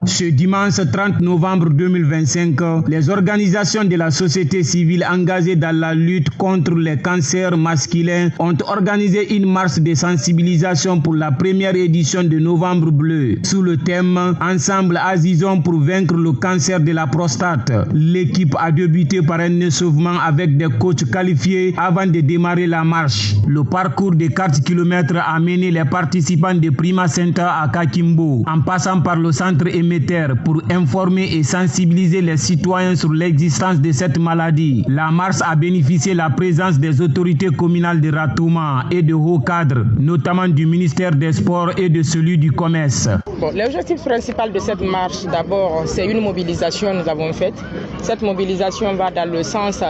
Ce dimanche 30 novembre 2025, les organisations de la société civile engagées dans la lutte contre les cancers masculins ont organisé une marche de sensibilisation pour la première édition de Novembre Bleu sous le thème « Ensemble agissons pour vaincre le cancer de la prostate ». L'équipe a débuté par un échauffement avec des coachs qualifiés avant de démarrer la marche. Le parcours de 4 km a mené les participants de Prima Center à Kakimbo en passant par le centre émetteur pour informer et sensibiliser les citoyens sur l'existence de cette maladie. La marche a bénéficié de la présence des autorités communales de Ratouma et de hauts cadres, notamment du ministère des Sports et de celui du Commerce. L'objectif principal de cette marche, d'abord, c'est une mobilisation que nous avons faite. Cette mobilisation va dans le sens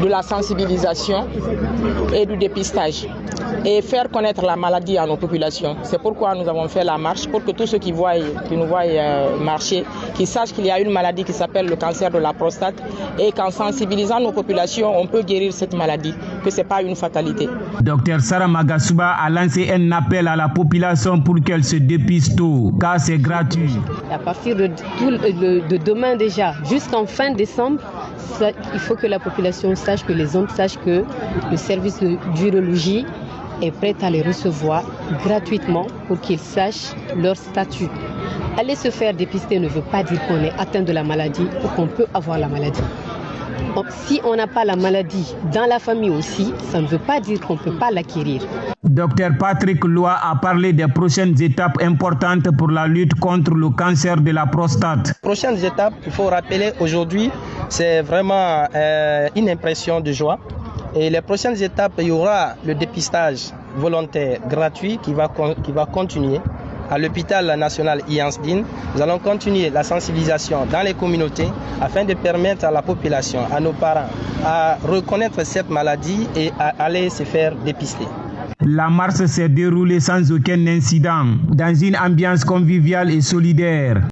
de la sensibilisation et du dépistage et faire connaître la maladie à nos populations. C'est pourquoi nous avons fait la marche, pour que tous ceux qui nous voient marcher, qu'ils sachent qu'il y a une maladie qui s'appelle le cancer de la prostate et qu'en sensibilisant nos populations, on peut guérir cette maladie, que ce n'est pas une fatalité. Dr Sarah Magasuba a lancé un appel à la population pour qu'elle se dépiste tôt, car c'est gratuit. À partir de demain déjà, jusqu'en fin décembre, il faut que la population sache, que les hommes sachent que le service d'urologie est prêt à les recevoir gratuitement pour qu'ils sachent leur statut. Aller se faire dépister ne veut pas dire qu'on est atteint de la maladie ou qu'on peut avoir la maladie. Donc, si on n'a pas la maladie dans la famille aussi, ça ne veut pas dire qu'on ne peut pas l'acquérir. Dr Patrick Loa a parlé des prochaines étapes importantes pour la lutte contre le cancer de la prostate. Prochaines étapes, il faut rappeler aujourd'hui, c'est vraiment une impression de joie. Et les prochaines étapes, il y aura le dépistage volontaire gratuit qui va continuer à l'hôpital national Iansdine. Nous allons continuer la sensibilisation dans les communautés afin de permettre à la population, à nos parents, à reconnaître cette maladie et à aller se faire dépister. La marche s'est déroulée sans aucun incident, dans une ambiance conviviale et solidaire.